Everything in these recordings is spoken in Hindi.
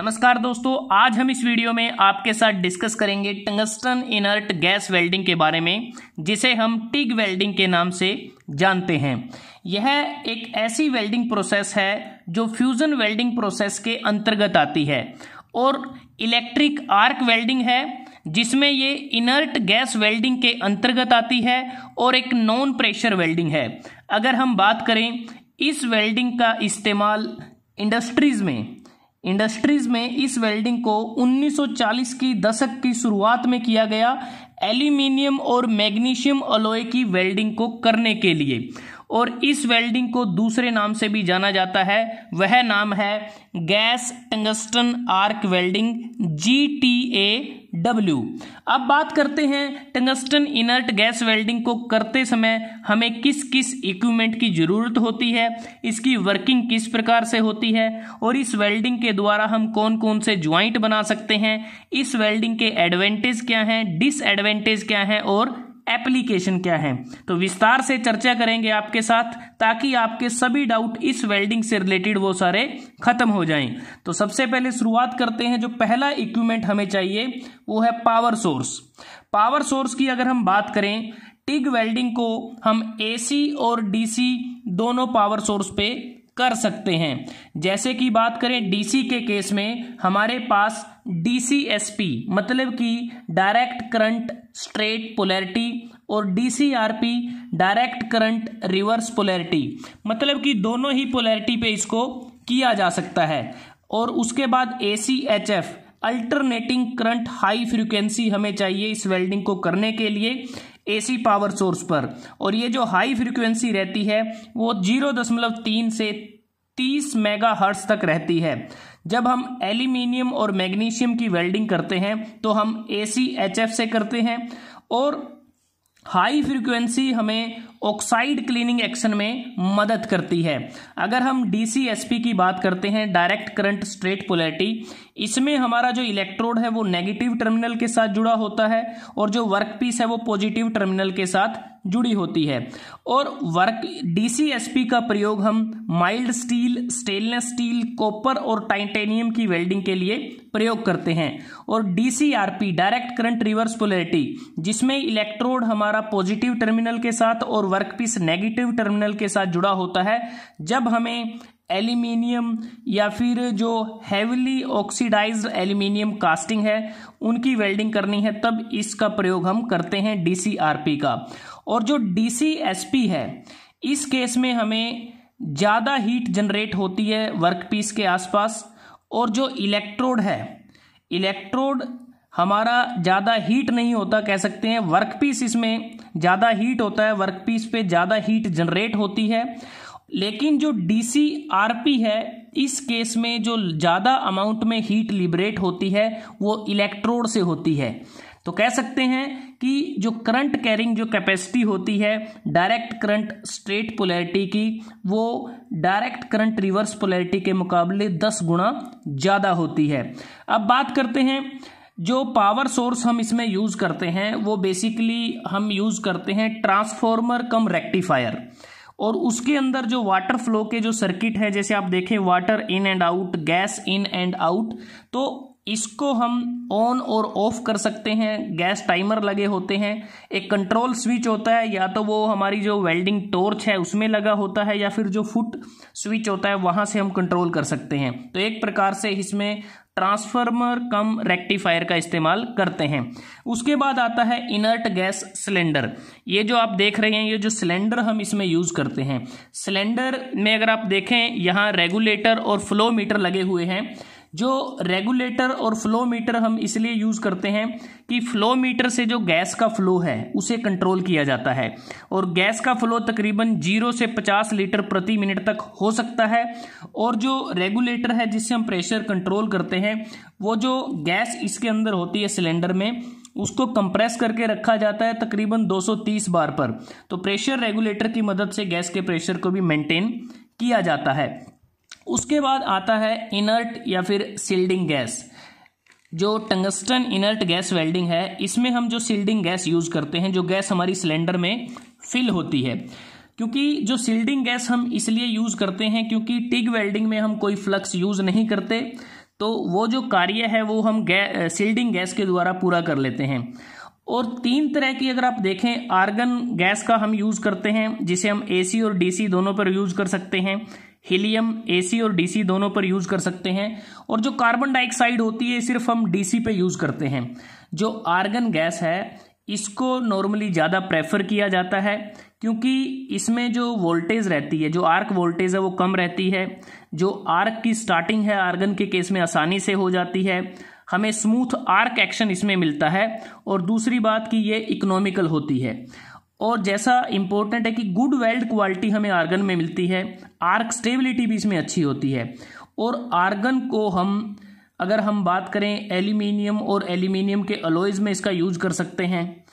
नमस्कार दोस्तों, आज हम इस वीडियो में आपके साथ डिस्कस करेंगे टंगस्टन इनर्ट गैस वेल्डिंग के बारे में, जिसे हम टिग वेल्डिंग के नाम से जानते हैं। यह एक ऐसी वेल्डिंग प्रोसेस है जो फ्यूजन वेल्डिंग प्रोसेस के अंतर्गत आती है और इलेक्ट्रिक आर्क वेल्डिंग है जिसमें ये इनर्ट गैस वेल्डिंग के अंतर्गत आती है और एक नॉन प्रेशर वेल्डिंग है। अगर हम बात करें इस वेल्डिंग का इस्तेमाल इंडस्ट्रीज में इस वेल्डिंग को 1940 की दशक की शुरुआत में किया गया एल्यूमिनियम और मैग्नीशियम अलॉय की वेल्डिंग को करने के लिए, और इस वेल्डिंग को दूसरे नाम से भी जाना जाता है। वह नाम है gas tungsten arc welding, GTAW। अब बात करते हैं टंगस्टन इनर्ट गैस वेल्डिंग को करते समय हमें किस किस इक्विपमेंट की जरूरत होती है, इसकी वर्किंग किस प्रकार से होती है और इस वेल्डिंग के द्वारा हम कौन कौन से ज्वाइंट बना सकते हैं, इस वेल्डिंग के एडवांटेज क्या हैं, डिसएडवांटेज क्या हैं और एप्लीकेशन क्या है। तो विस्तार से चर्चा करेंगे आपके साथ ताकि आपके सभी डाउट इस वेल्डिंग से रिलेटेड वो सारे खत्म हो जाएं। तो सबसे पहले शुरुआत करते हैं। जो पहला इक्विपमेंट हमें चाहिए वो है पावर सोर्स। पावर सोर्स की अगर हम बात करें, टिग वेल्डिंग को हम AC और DC दोनों पावर सोर्स पे कर सकते हैं। जैसे कि बात करें DC के केस में हमारे पास DCSP मतलब कि डायरेक्ट करंट स्ट्रेट पोलैरिटी और DCRP direct current reverse polarity, मतलब कि दोनों ही पोलैरिटी पे इसको किया जा सकता है। और उसके बाद ACHF alternating current high frequency हमें चाहिए इस वेल्डिंग को करने के लिए AC पावर सोर्स पर, और ये जो हाई फ्रीक्वेंसी रहती है वो 0.3 से 30 मेगाहर्ट्ज तक रहती है। जब हम एल्यूमिनियम और मैग्नीशियम की वेल्डिंग करते हैं तो हम ACHF से करते हैं, और हाई फ्रीक्वेंसी हमें ऑक्साइड क्लीनिंग एक्शन में मदद करती है। अगर हम DCSP की बात करते हैं, डायरेक्ट करंट स्ट्रेट पोलैरिटी, इसमें हमारा जो इलेक्ट्रोड है वो नेगेटिव टर्मिनल के साथ जुड़ा होता है और जो वर्कपीस है वो पॉजिटिव टर्मिनल के साथ जुड़ी होती है। और DCSP का प्रयोग हम mild steel, stainless steel, copper और टाइटेनियम की वेल्डिंग के लिए प्रयोग करते हैं। और DCRP direct current reverse polarity, जिसमें इलेक्ट्रोड हमारा पॉजिटिव टर्मिनल के साथ और वर्कपीस नेगेटिव टर्मिनल के साथ जुड़ा होता है। जब हमें एल्यूमिनियम या फिर जो हैवीली ऑक्सीडाइज्ड एल्यूमिनियम कास्टिंग है उनकी वेल्डिंग करनी है तब इसका प्रयोग हम करते हैं DCRP का। और जो DCSP है इस केस में हमें ज़्यादा हीट जनरेट होती है वर्कपीस के आसपास, और जो इलेक्ट्रोड हमारा ज़्यादा हीट नहीं होता, कह सकते हैं वर्कपीस इसमें ज़्यादा हीट होता है, वर्कपीस पे ज़्यादा हीट जनरेट होती है। लेकिन जो DCRP है इस केस में जो ज़्यादा अमाउंट में हीट लिबरेट होती है वो इलेक्ट्रोड से होती है। तो कह सकते हैं कि जो करंट कैरिंग जो कैपेसिटी होती है डायरेक्ट करंट स्ट्रेट पोलैरिटी की, वो डायरेक्ट करंट रिवर्स पोलैरिटी के मुकाबले 10 गुना ज़्यादा होती है। अब बात करते हैं जो पावर सोर्स हम इसमें यूज़ करते हैं वो बेसिकली हम यूज़ करते हैं ट्रांसफॉर्मर कम रेक्टिफायर, और उसके अंदर जो वाटर फ्लो के जो सर्किट है, जैसे आप देखें water in and out, gas in and out, तो इसको हम ऑन और ऑफ कर सकते हैं। गैस टाइमर लगे होते हैं, एक कंट्रोल स्विच होता है, या तो वो हमारी जो वेल्डिंग टॉर्च है उसमें लगा होता है या फिर जो फुट स्विच होता है वहां से हम कंट्रोल कर सकते हैं। तो एक प्रकार से इसमें ट्रांसफार्मर कम रेक्टिफायर का इस्तेमाल करते हैं। उसके बाद आता है इनर्ट गैस सिलेंडर। ये जो आप देख रहे हैं ये जो सिलेंडर हम इसमें यूज करते हैं, सिलेंडर में अगर आप देखें यहाँ रेगुलेटर और फ्लो मीटर लगे हुए हैं। जो रेगुलेटर और फ्लो मीटर हम इसलिए यूज करते हैं कि फ्लो मीटर से जो गैस का फ्लो है उसे कंट्रोल किया जाता है, और गैस का फ्लो तकरीबन 0 से 50 लीटर प्रति मिनट तक हो सकता है। और जो रेगुलेटर है जिससे हम प्रेशर कंट्रोल करते हैं, वो जो गैस इसके अंदर होती है सिलेंडर में उसको कंप्रेस करके रखा जाता है तकरीबन 230 बार पर। तो प्रेशर रेगुलेटर की मदद से गैस के प्रेशर को भी मेंटेन किया जाता है। उसके बाद आता है इनर्ट या फिर सील्डिंग गैस। जो टंगस्टन इनर्ट गैस वेल्डिंग है इसमें हम जो सील्डिंग गैस यूज करते हैं, जो गैस हमारी सिलेंडर में फिल होती है, क्योंकि जो सील्डिंग गैस हम इसलिए यूज करते हैं क्योंकि टिग वेल्डिंग में हम कोई फ्लक्स यूज नहीं करते, तो वो जो कार्य है वो हम शील्डिंग गैस के द्वारा पूरा कर लेते हैं। और 3 तरह की अगर आप देखें आर्गन गैस का हम यूज़ करते हैं, जिसे हम AC और DC दोनों पर यूज़ कर सकते हैं। हीलियम AC और DC दोनों पर यूज़ कर सकते हैं। और जो कार्बन डाइऑक्साइड होती है सिर्फ हम DC पे यूज़ करते हैं। जो आर्गन गैस है इसको नॉर्मली ज़्यादा प्रेफर किया जाता है, क्योंकि इसमें जो वोल्टेज रहती है, जो आर्क वोल्टेज है वो कम रहती है। जो आर्क की स्टार्टिंग है आर्गन के केस में आसानी से हो जाती है, हमें स्मूथ आर्क एक्शन इसमें मिलता है। और दूसरी बात कि ये इकोनॉमिकल होती है। और जैसा इंपॉर्टेंट है कि गुड वेल्ड क्वालिटी हमें आर्गन में मिलती है, आर्क स्टेबिलिटी भी इसमें अच्छी होती है। और आर्गन को हम अगर हम बात करें एल्यूमिनियम और एल्यूमिनियम के अलॉयज में इसका यूज कर सकते हैं।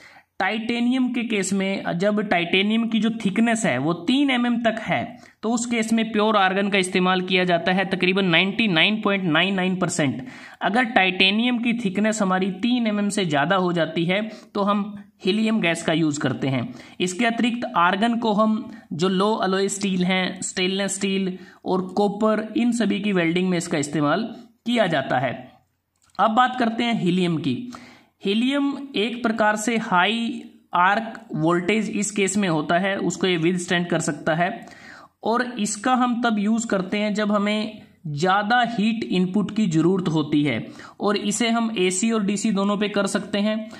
टाइटेनियम के केस में जब टाइटेनियम की जो थिकनेस है वो 3 mm तक है, तो उस केस में प्योर आर्गन का इस्तेमाल किया जाता है तकरीबन 99.99%। अगर टाइटेनियम की थिकनेस हमारी 3 mm से ज़्यादा हो जाती है तो हम हीलियम गैस का यूज़ करते हैं। इसके अतिरिक्त आर्गन को हम जो लो अलॉय स्टील हैं, स्टेनलेस स्टील और कॉपर, इन सभी की वेल्डिंग में इसका इस्तेमाल किया जाता है। अब बात करते हैं हीलियम की। हीलियम एक प्रकार से हाई आर्क वोल्टेज इस केस में होता है, उसको ये विदस्टैंड कर सकता है। और इसका हम तब यूज़ करते हैं जब हमें ज़्यादा हीट इनपुट की ज़रूरत होती है, और इसे हम AC और DC दोनों पे कर सकते हैं।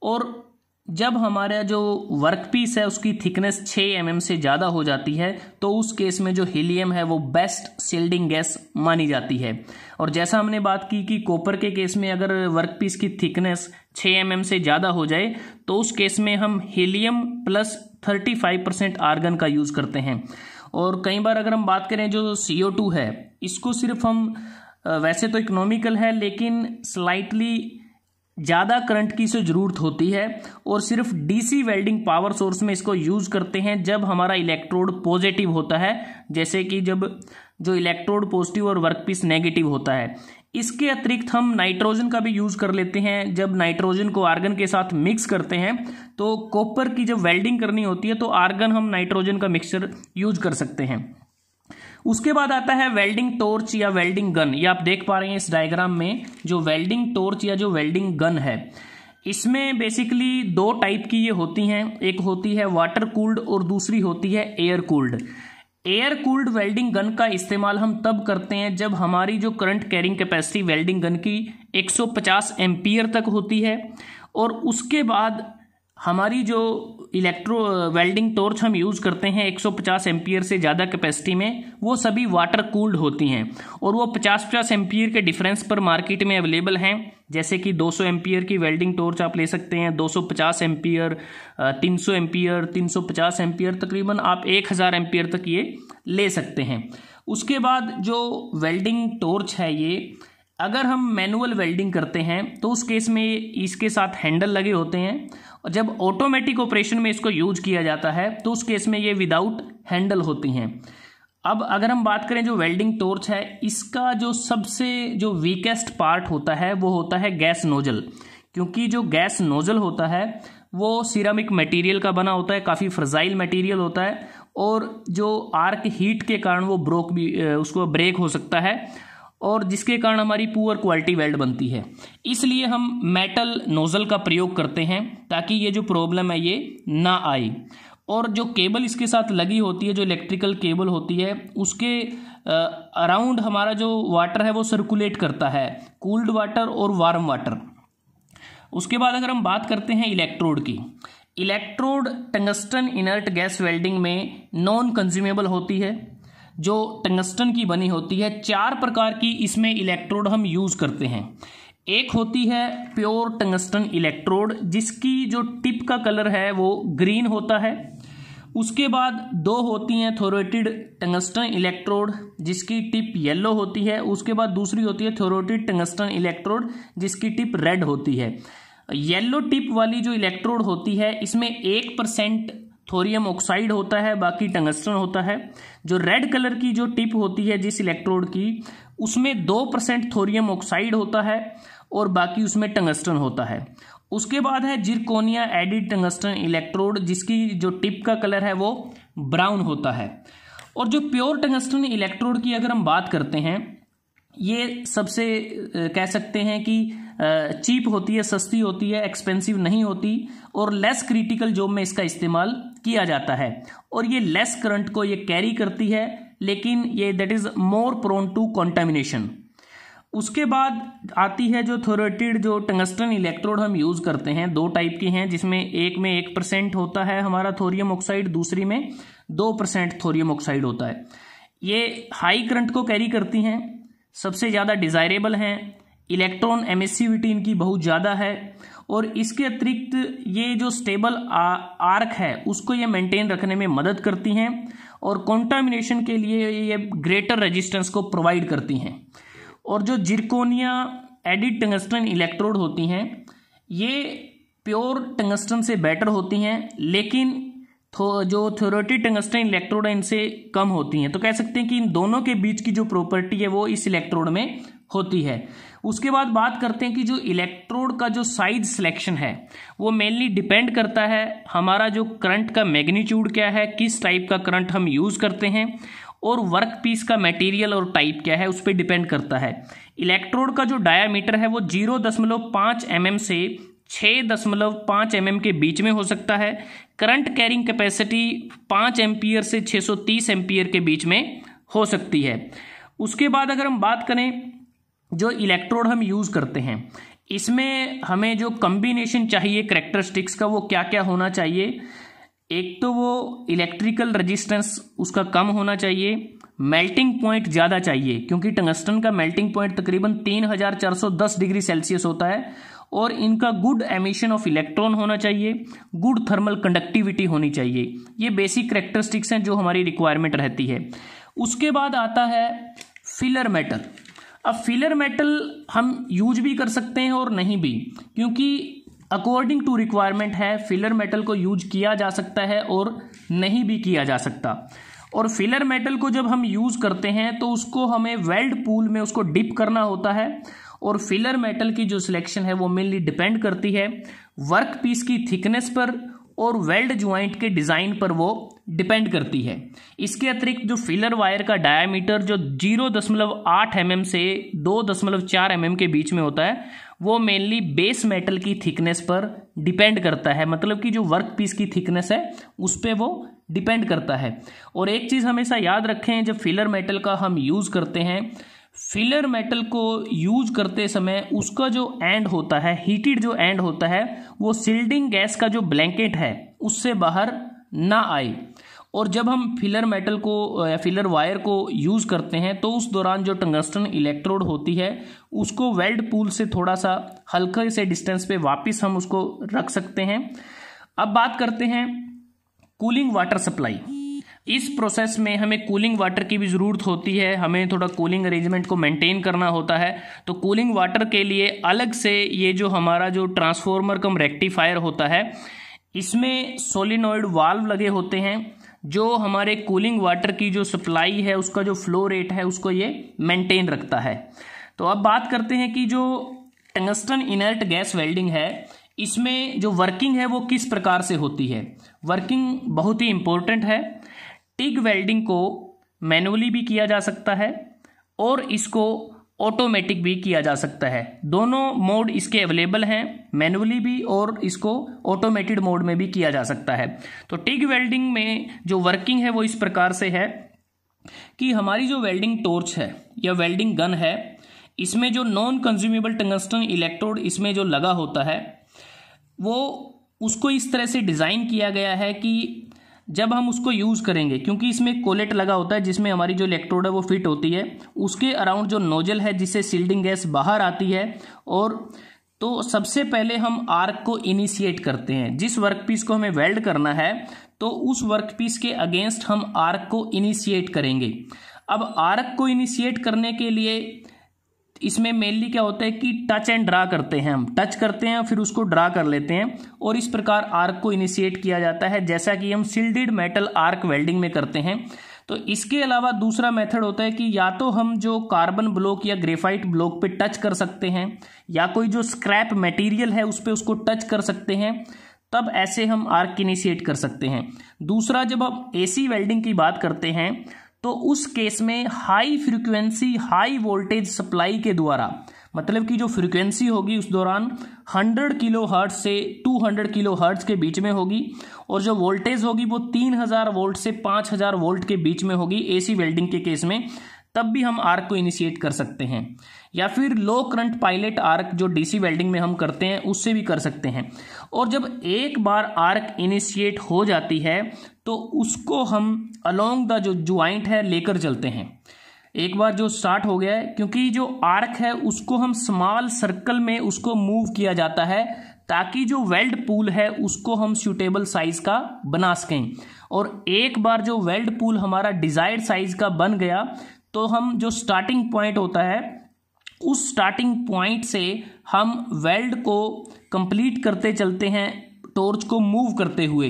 और जब हमारा जो वर्कपीस है उसकी थिकनेस 6 mm से ज़्यादा हो जाती है, तो उस केस में जो हीलियम है वो बेस्ट शील्डिंग गैस मानी जाती है। और जैसा हमने बात की कि कॉपर के केस में अगर वर्कपीस की थिकनेस 6 mm से ज़्यादा हो जाए तो उस केस में हम हीलियम प्लस 35% आर्गन का यूज़ करते हैं। और कई बार अगर हम बात करें जो CO2 है, इसको सिर्फ हम वैसे तो इकोनॉमिकल है लेकिन स्लाइटली ज़्यादा करंट की इसे ज़रूरत होती है, और सिर्फ DC वेल्डिंग पावर सोर्स में इसको यूज़ करते हैं जब हमारा इलेक्ट्रोड पॉजिटिव होता है, जैसे कि जब जो इलेक्ट्रोड पॉजिटिव और वर्कपीस नेगेटिव होता है। इसके अतिरिक्त हम नाइट्रोजन का भी यूज़ कर लेते हैं। जब नाइट्रोजन को आर्गन के साथ मिक्स करते हैं तो कॉपर की जब वेल्डिंग करनी होती है तो आर्गन हम नाइट्रोजन का मिक्सचर यूज कर सकते हैं। उसके बाद आता है वेल्डिंग टॉर्च या वेल्डिंग गन। ये आप देख पा रहे हैं इस डायग्राम में, जो वेल्डिंग टॉर्च या जो वेल्डिंग गन है, इसमें बेसिकली 2 टाइप की ये होती हैं। एक होती है वाटर कूल्ड और दूसरी होती है air cooled. Air cooled welding gun का इस्तेमाल हम तब करते हैं जब हमारी जो current carrying capacity welding gun की 150 एम्पियर तक होती है, और उसके बाद हमारी जो वेल्डिंग टॉर्च हम यूज़ करते हैं 150 एम्पियर से ज़्यादा कैपेसिटी में, वो सभी वाटर कूल्ड होती हैं। और वो 50-50 एम्पियर के डिफरेंस पर मार्केट में अवेलेबल हैं। जैसे कि 200 एम्पियर की वेल्डिंग टॉर्च आप ले सकते हैं, 250 एम्पियर, 300 एम्पियर, 350 एम्पियर, तकरीबन आप 1000 एम्पियर तक ये ले सकते हैं। उसके बाद जो वेल्डिंग टॉर्च है, ये अगर हम मैनुअल वेल्डिंग करते हैं तो उस केस में इसके साथ हैंडल लगे होते हैं, और जब ऑटोमेटिक ऑपरेशन में इसको यूज किया जाता है तो उस केस में ये विदाउट हैंडल होती हैं। अब अगर हम बात करें जो वेल्डिंग टॉर्च है, इसका जो सबसे जो वीकेस्ट पार्ट होता है वो होता है गैस नोजल। क्योंकि जो गैस नोजल होता है वो सिरामिक मटेरियल का बना होता है, काफ़ी फ्रजाइल मटेरियल होता है, और जो आर्क हीट के कारण वो उसको ब्रेक हो सकता है, और जिसके कारण हमारी पुअर क्वालिटी वेल्ड बनती है। इसलिए हम मेटल नोजल का प्रयोग करते हैं ताकि ये जो प्रॉब्लम है ये ना आए। और जो केबल इसके साथ लगी होती है, जो इलेक्ट्रिकल केबल होती है, उसके अराउंड हमारा जो वाटर है वो सर्कुलेट करता है, कूल्ड वाटर और वार्म वाटर। उसके बाद अगर हम बात करते हैं इलेक्ट्रोड की, electrode tungsten inert gas welding में नॉन कंज्यूमेबल होती है, जो टंगस्टन की बनी होती है। 4 प्रकार की इसमें इलेक्ट्रोड हम यूज़ करते हैं। एक होती है प्योर टंगस्टन इलेक्ट्रोड, जिसकी जो टिप का कलर है वो ग्रीन होता है। उसके बाद 2 होती हैं थोरोटिड टंगस्टन इलेक्ट्रोड, जिसकी टिप येलो होती है। उसके बाद दूसरी होती है थोरोटिड टंगस्टन इलेक्ट्रोड, जिसकी टिप रेड होती है। येलो टिप वाली जो इलेक्ट्रोड होती है, इसमें 1% थोरियम ऑक्साइड होता है, बाकी टंगस्टन होता है। जो रेड कलर की जो टिप होती है जिस इलेक्ट्रोड की, उसमें 2% थोरियम ऑक्साइड होता है और बाकी उसमें टंगस्टन होता है। उसके बाद है जिरकोनिया एडिड टंगस्टन इलेक्ट्रोड, जिसकी जो टिप का कलर है वो ब्राउन होता है। और जो प्योर टंगस्टन इलेक्ट्रोड की अगर हम बात करते हैं ये सबसे कह सकते हैं कि चीप होती है, सस्ती होती है, एक्सपेंसिव नहीं होती और लेस क्रिटिकल जॉब में इसका इस्तेमाल किया जाता है और ये लेस करंट को ये कैरी करती है, लेकिन ये that is more prone to contamination. उसके बाद आती है जो थोरेटेड जो टंगस्टन इलेक्ट्रोड हम यूज़ करते हैं, 2 टाइप की हैं, जिसमें एक में 1% होता है हमारा थोरियम ऑक्साइड, दूसरी में 2% थोरियम ऑक्साइड होता है। ये हाई करंट को कैरी करती हैं, सबसे ज़्यादा डिज़ायरेबल हैं, इलेक्ट्रॉन एमिसिविटी इनकी बहुत ज़्यादा है और इसके अतिरिक्त ये जो स्टेबल आर्क है उसको ये मेंटेन रखने में मदद करती हैं और कॉन्टामिनेशन के लिए ये ग्रेटर रेजिस्टेंस को प्रोवाइड करती हैं। और जो जिरकोनिया एडिड टंगस्टन इलेक्ट्रोड होती हैं ये प्योर टंगस्टन से बेटर होती हैं, लेकिन जो थोरेटेड टंगस्टन इलेक्ट्रोड है इनसे कम होती हैं। तो कह सकते हैं कि इन दोनों के बीच की जो प्रॉपर्टी है वो इस इलेक्ट्रोड में होती है। उसके बाद बात करते हैं कि जो इलेक्ट्रोड का जो साइज सिलेक्शन है वो मेनली डिपेंड करता है हमारा जो करंट का मैग्नीट्यूड क्या है, किस टाइप का करंट हम यूज़ करते हैं और वर्क पीस का मटेरियल और टाइप क्या है उस पर डिपेंड करता है। इलेक्ट्रोड का जो डायामीटर है वो 0.5 mm से 6.5 mm के बीच में हो सकता है। करंट कैरिंग कैपेसिटी 5 एम्पियर से 630 एम्पियर के बीच में हो सकती है। उसके बाद अगर हम बात करें जो इलेक्ट्रोड हम यूज़ करते हैं इसमें हमें जो कम्बिनेशन चाहिए करैक्टरिस्टिक्स का वो क्या क्या होना चाहिए। एक तो वो इलेक्ट्रिकल रेजिस्टेंस उसका कम होना चाहिए, मेल्टिंग पॉइंट ज़्यादा चाहिए क्योंकि टंगस्टन का मेल्टिंग पॉइंट तकरीबन 3410 डिग्री सेल्सियस होता है और इनका गुड एमिशन ऑफ इलेक्ट्रॉन होना चाहिए, गुड थर्मल कंडक्टिविटी होनी चाहिए। ये बेसिक करैक्टरिस्टिक्स हैं जो हमारी रिक्वायरमेंट रहती है। उसके बाद आता है फिलर मेटल। अब फिलर मेटल हम यूज भी कर सकते हैं और नहीं भी, क्योंकि अकॉर्डिंग टू रिक्वायरमेंट है फिलर मेटल को यूज किया जा सकता है और नहीं भी किया जा सकता। और फिलर मेटल को जब हम यूज करते हैं तो उसको हमें वेल्ड पूल में उसको डिप करना होता है और फिलर मेटल की जो सिलेक्शन है वो मेनली डिपेंड करती है वर्क पीस की थिकनेस पर और वेल्ड ज्वाइंट के डिज़ाइन पर वो डिपेंड करती है। इसके अतिरिक्त जो फिलर वायर का डायामीटर जो 0.8 mm से 2.4 mm के बीच में होता है वो मेनली बेस मेटल की थिकनेस पर डिपेंड करता है, मतलब कि जो वर्क पीस की थिकनेस है उस पर वो डिपेंड करता है। और एक चीज़ हमेशा याद रखें, जब फिलर मेटल का हम यूज़ करते हैं, फिलर मेटल को यूज करते समय उसका जो एंड होता है, हीटेड जो एंड होता है, वो सील्डिंग गैस का जो ब्लैंकेट है उससे बाहर ना आए। और जब हम फिलर मेटल को या फिलर वायर को यूज़ करते हैं तो उस दौरान जो टंगस्टन इलेक्ट्रोड होती है उसको वेल्ड पूल से थोड़ा सा हल्के से डिस्टेंस पे वापस हम उसको रख सकते हैं। अब बात करते हैं कूलिंग वाटर सप्लाई। इस प्रोसेस में हमें कूलिंग वाटर की भी ज़रूरत होती है, हमें थोड़ा कूलिंग अरेंजमेंट को मेंटेन करना होता है। तो कूलिंग वाटर के लिए अलग से ये जो हमारा जो ट्रांसफॉर्मर कम रेक्टिफायर होता है इसमें सोलिनॉइड वाल्व लगे होते हैं जो हमारे कूलिंग वाटर की जो सप्लाई है उसका जो फ्लो रेट है उसको ये मेंटेन रखता है। तो अब बात करते हैं कि जो टंगस्टन इनर्ट गैस वेल्डिंग है इसमें जो वर्किंग है वो किस प्रकार से होती है। वर्किंग बहुत ही इंपॉर्टेंट है। टिग वेल्डिंग को मैनुअली भी किया जा सकता है और इसको ऑटोमेटिक भी किया जा सकता है। दोनों मोड इसके अवेलेबल हैं, मैनुअली भी और इसको ऑटोमेटेड मोड में भी किया जा सकता है। तो टिग वेल्डिंग में जो वर्किंग है वो इस प्रकार से है कि हमारी जो वेल्डिंग टॉर्च है या वेल्डिंग गन है इसमें जो नॉन कंज्यूमेबल टंगस्टन इलेक्ट्रोड इसमें जो लगा होता है वो उसको इस तरह से डिज़ाइन किया गया है कि जब हम उसको यूज़ करेंगे, क्योंकि इसमें कोलेट लगा होता है जिसमें हमारी जो इलेक्ट्रोड है वो फिट होती है, उसके अराउंड जो नोजल है जिससे सील्डिंग गैस बाहर आती है। और तो सबसे पहले हम आर्क को इनिशिएट करते हैं। जिस वर्कपीस को हमें वेल्ड करना है तो उस वर्कपीस के अगेंस्ट हम आर्क को इनिशिएट करेंगे। अब आर्क को इनिशिएट करने के लिए इसमें मेनली क्या होता है कि टच एंड ड्रा करते हैं, हम टच करते हैं फिर उसको ड्रा कर लेते हैं और इस प्रकार आर्क को इनिशिएट किया जाता है, जैसा कि हम सील्डेड मेटल आर्क वेल्डिंग में करते हैं। तो इसके अलावा दूसरा मेथड होता है कि या तो हम जो कार्बन ब्लॉक या ग्रेफाइट ब्लॉक पे टच कर सकते हैं या कोई जो स्क्रैप मटेरियल है उस पर उसको टच कर सकते हैं, तब ऐसे हम आर्क इनिशिएट कर सकते हैं। दूसरा, जब आप एसी वेल्डिंग की बात करते हैं तो उस केस में high frequency high voltage supply के द्वारा, मतलब कि जो फ्रीक्वेंसी होगी उस दौरान 100 किलो हर्ट्ज से 200 किलो हर्ट्ज के बीच में होगी, और जो वोल्टेज होगी वो 3000 वोल्ट से 5000 वोल्ट के बीच में होगी एसी वेल्डिंग के केस में, तब भी हम आर्क को इनिशिएट कर सकते हैं। या फिर लो करंट पायलट आर्क जो डीसी वेल्डिंग में हम करते हैं उससे भी कर सकते हैं। और जब एक बार आर्क इनिशिएट हो जाती है तो उसको हम अलोंग द जो ज्वाइंट है लेकर चलते हैं। एक बार जो स्टार्ट हो गया है, क्योंकि जो आर्क है उसको हम स्मॉल सर्कल में उसको मूव किया जाता है ताकि जो वेल्ड पूल है उसको हम सूटेबल साइज का बना सकें। और एक बार जो वेल्ड पूल हमारा डिजायर्ड साइज का बन गया तो हम जो स्टार्टिंग पॉइंट होता है उस स्टार्टिंग पॉइंट से हम वेल्ड को कंप्लीट करते चलते हैं, टॉर्च को मूव करते हुए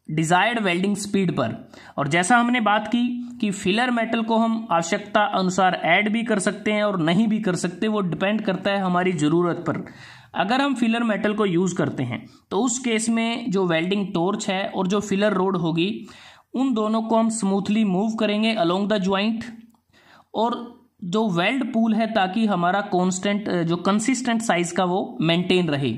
डिजायर्ड वेल्डिंग स्पीड पर। और जैसा हमने बात की कि फिलर मेटल को हम आवश्यकता अनुसार ऐड भी कर सकते हैं और नहीं भी कर सकते, वो डिपेंड करता है हमारी ज़रूरत पर। अगर हम फिलर मेटल को यूज़ करते हैं तो उस केस में जो वेल्डिंग टॉर्च है और जो फिलर रोड होगी उन दोनों को हम स्मूथली मूव करेंगे अलोंग द ज्वाइंट, और जो वेल्ड पूल है ताकि हमारा कांस्टेंट जो कंसिस्टेंट साइज का वो मेंटेन रहे।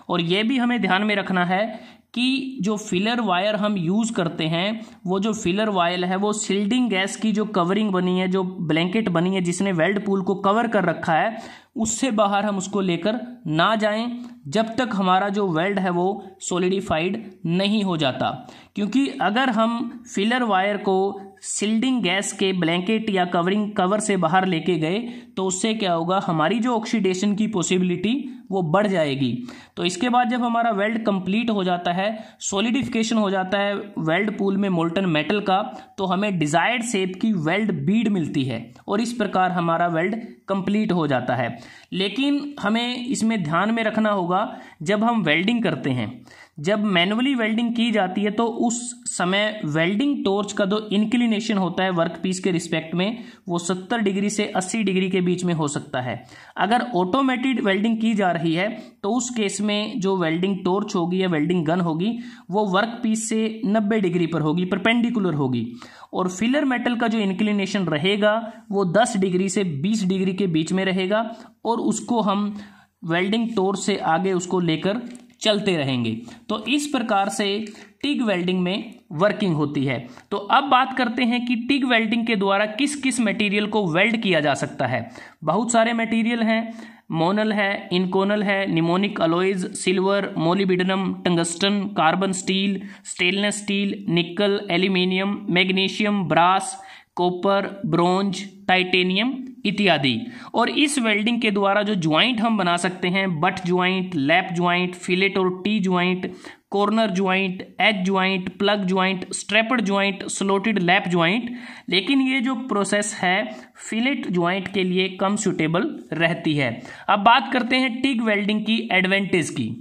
और ये भी हमें ध्यान में रखना है कि जो फिलर वायर हम यूज़ करते हैं वो जो फिलर वायर है वो शिल्डिंग गैस की जो कवरिंग बनी है, जो ब्लैंकेट बनी है जिसने वेल्ड पूल को कवर कर रखा है, उससे बाहर हम उसको लेकर ना जाएं जब तक हमारा जो वेल्ड है वो सॉलिडिफाइड नहीं हो जाता। क्योंकि अगर हम फिलर वायर को शिल्डिंग गैस के ब्लैंकेट या कवर से बाहर लेके गए तो उससे क्या होगा, हमारी जो ऑक्सीडेशन की पॉसिबिलिटी वो बढ़ जाएगी। तो इसके बाद जब हमारा वेल्ड कंप्लीट हो जाता है, सॉलिडिफिकेशन हो जाता है वेल्ड पूल में मोल्टन मेटल का, तो हमें डिजायर्ड शेप की वेल्ड बीड मिलती है और इस प्रकार हमारा वेल्ड कंप्लीट हो जाता है। लेकिन हमें इसमें ध्यान में रखना होगा जब हम वेल्डिंग करते हैं, जब मैनुअली वेल्डिंग की जाती है तो उस समय वेल्डिंग टॉर्च का जो इंक्लिनेशन होता है वर्क पीस के रिस्पेक्ट में वो 70 डिग्री से 80 डिग्री के बीच में हो सकता है। अगर ऑटोमेटेड वेल्डिंग की जा रही है तो उस केस में जो वेल्डिंग टॉर्च होगी या वेल्डिंग गन होगी वो वर्क पीस से 90 डिग्री पर होगी, परपेंडिकुलर होगी। और फिलर मेटल का जो इंक्लिनेशन रहेगा वो 10 डिग्री से 20 डिग्री के बीच में रहेगा और उसको हम वेल्डिंग टॉर्च से आगे उसको लेकर चलते रहेंगे। तो इस प्रकार से टिग वेल्डिंग में वर्किंग होती है। तो अब बात करते हैं कि टिग वेल्डिंग के द्वारा किस किस मटेरियल को वेल्ड किया जा सकता है। बहुत सारे मटेरियल हैं, मोनल है, इनकोनल है, nimonic alloys, silver, molybdenum, tungsten, carbon steel, stainless steel, nickel, aluminium, magnesium, brass, copper, bronze, titanium इत्यादि। और इस वेल्डिंग के द्वारा जो ज्वाइंट हम बना सकते हैं, butt joint, lap joint, fillet और T joint, corner joint, edge joint, plug joint, strapped joint, slotted lap joint. लेकिन ये जो प्रोसेस है फिलेट ज्वाइंट के लिए कम सूटेबल रहती है। अब बात करते हैं टिग वेल्डिंग की एडवांटेज की।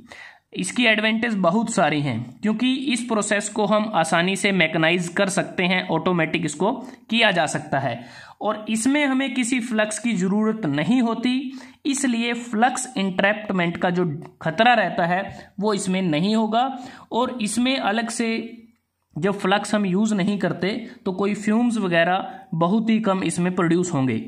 इसकी एडवांटेज बहुत सारी हैं क्योंकि इस प्रोसेस को हम आसानी से मैकेनाइज कर सकते हैं, ऑटोमेटिक इसको किया जा सकता है और इसमें हमें किसी फ्लक्स की ज़रूरत नहीं होती, इसलिए फ्लक्स इंट्रैप्टमेंट का जो खतरा रहता है वो इसमें नहीं होगा। और इसमें अलग से जब फ्लक्स हम यूज़ नहीं करते तो कोई फ्यूम्स वगैरह बहुत ही कम इसमें प्रोड्यूस होंगे।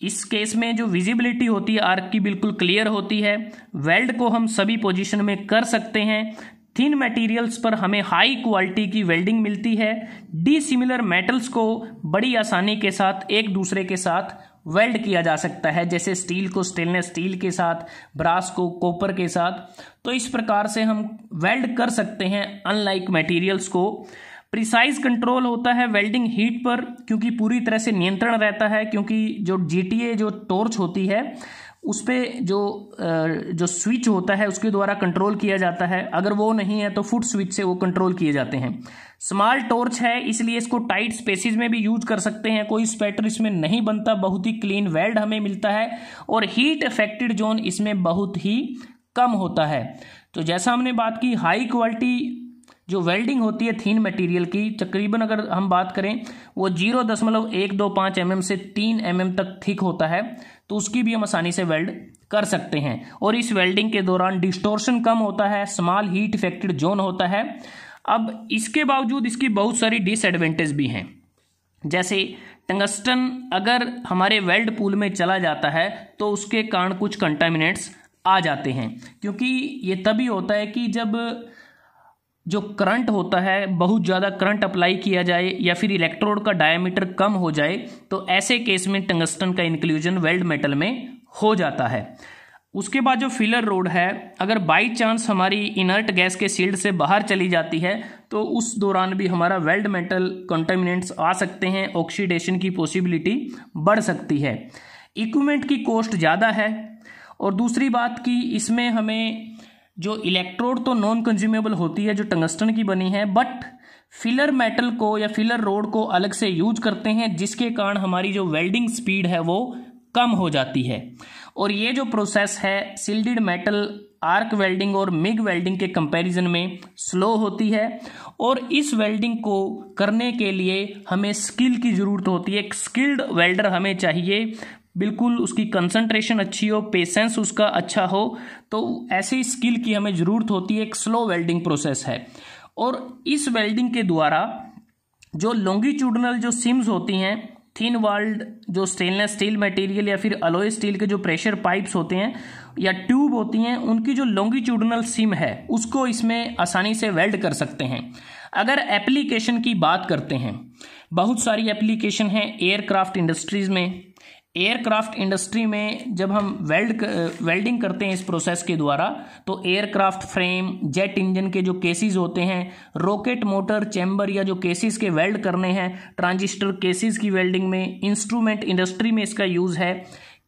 इस केस में जो विजिबिलिटी होती है आर्क की बिल्कुल क्लियर होती है। वेल्ड को हम सभी पोजीशन में कर सकते हैं। थिन मटेरियल्स पर हमें हाई क्वालिटी की वेल्डिंग मिलती है। डिसिमिलर मेटल्स को बड़ी आसानी के साथ एक दूसरे के साथ वेल्ड किया जा सकता है, जैसे स्टील को स्टेनलेस स्टील के साथ, ब्रास को कॉपर के साथ। तो इस प्रकार से हम वेल्ड कर सकते हैं अनलाइक मटेरियल्स को। प्रिसाइज कंट्रोल होता है वेल्डिंग हीट पर क्योंकि पूरी तरह से नियंत्रण रहता है, क्योंकि जो GTA जो टॉर्च होती है उस पर जो स्विच होता है उसके द्वारा कंट्रोल किया जाता है। अगर वो नहीं है तो फुट स्विच से वो कंट्रोल किए जाते हैं। स्मॉल टॉर्च है इसलिए इसको टाइट स्पेसिस में भी यूज कर सकते हैं, कोई स्पैटर इसमें नहीं बनता, बहुत ही क्लीन वेल्ड हमें मिलता है और हीट अफेक्टेड जोन इसमें बहुत ही कम होता है। तो जैसा हमने बात की हाई क्वालिटी जो वेल्डिंग होती है थिन मटेरियल की, तकरीबन अगर हम बात करें वो 0.125 mm से 3 mm तक थिक होता है, तो उसकी भी हम आसानी से वेल्ड कर सकते हैं। और इस वेल्डिंग के दौरान डिस्टॉर्शन कम होता है, स्मॉल हीट इफेक्टेड जोन होता है। अब इसके बावजूद इसकी बहुत सारी डिसएडवांटेज भी हैं, जैसे टंगस्टन अगर हमारे वेल्ड पूल में चला जाता है तो उसके कारण कुछ कंटामिनेंट्स आ जाते हैं, क्योंकि ये तभी होता है कि जब जो करंट होता है बहुत ज़्यादा करंट अप्लाई किया जाए या फिर इलेक्ट्रोड का डायमीटर कम हो जाए, तो ऐसे केस में टंगस्टन का इंक्लूजन वेल्ड मेटल में हो जाता है। उसके बाद जो फिलर रोड है, अगर बाई चांस हमारी इनर्ट गैस के शील्ड से बाहर चली जाती है तो उस दौरान भी हमारा वेल्ड मेटल कंटामिनेंट्स आ सकते हैं, ऑक्सीडेशन की पॉसिबिलिटी बढ़ सकती है। इक्विपमेंट की कॉस्ट ज़्यादा है, और दूसरी बात कि इसमें हमें जो इलेक्ट्रोड तो नॉन कंज्यूमेबल होती है जो टंगस्टन की बनी है, बट फिलर मेटल को या फिलर रोड को अलग से यूज करते हैं, जिसके कारण हमारी जो वेल्डिंग स्पीड है वो कम हो जाती है। और ये जो प्रोसेस है शिल्डेड मेटल आर्क वेल्डिंग और मिग वेल्डिंग के कंपैरिजन में स्लो होती है, और इस वेल्डिंग को करने के लिए हमें स्किल की ज़रूरत होती है। एक स्किल्ड वेल्डर हमें चाहिए, बिल्कुल उसकी कंसंट्रेशन अच्छी हो, पेशेंस उसका अच्छा हो, तो ऐसी स्किल की हमें ज़रूरत होती है। एक स्लो वेल्डिंग प्रोसेस है, और इस वेल्डिंग के द्वारा जो लॉन्गिट्यूडनल जो सिम्स होती हैं, थिन वाल्ड जो स्टेनलेस स्टील मटेरियल या फिर अलॉय स्टील के जो प्रेशर पाइप्स होते हैं या ट्यूब होती हैं, उनकी जो लॉन्गिट्यूडनल सिम है उसको इसमें आसानी से वेल्ड कर सकते हैं। अगर एप्लीकेशन की बात करते हैं, बहुत सारी एप्लीकेशन हैं एयरक्राफ्ट इंडस्ट्रीज़ में। एयरक्राफ्ट इंडस्ट्री में जब हम वेल्डिंग करते हैं इस प्रोसेस के द्वारा, तो एयरक्राफ्ट फ्रेम, जेट इंजन के जो केसेस होते हैं, रॉकेट मोटर चैम्बर या जो केसेस के वेल्ड करने हैं, ट्रांजिस्टर केसेस की वेल्डिंग में, इंस्ट्रूमेंट इंडस्ट्री में इसका यूज़ है,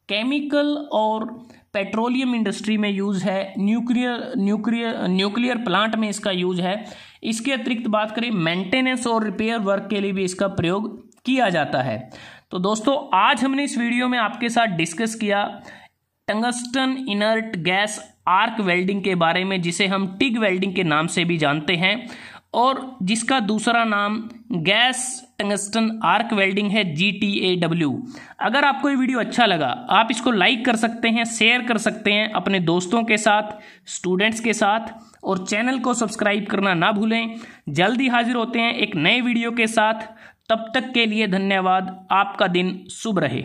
केमिकल और पेट्रोलियम इंडस्ट्री में यूज़ है, न्यूक्लियर प्लांट में इसका यूज़ है। इसके अतिरिक्त बात करें मेंटेनेंस और रिपेयर वर्क के लिए भी इसका प्रयोग किया जाता है। तो दोस्तों, आज हमने इस वीडियो में आपके साथ डिस्कस किया tungsten inert gas arc welding के बारे में, जिसे हम टिग वेल्डिंग के नाम से भी जानते हैं, और जिसका दूसरा नाम गैस टंगस्टन आर्क वेल्डिंग है, GTAW। अगर आपको ये वीडियो अच्छा लगा, आप इसको लाइक कर सकते हैं, शेयर कर सकते हैं अपने दोस्तों के साथ, स्टूडेंट्स के साथ, और चैनल को सब्सक्राइब करना ना भूलें। जल्दी हाजिर होते हैं एक नए वीडियो के साथ। तब तक के लिए धन्यवाद। आपका दिन शुभ रहे।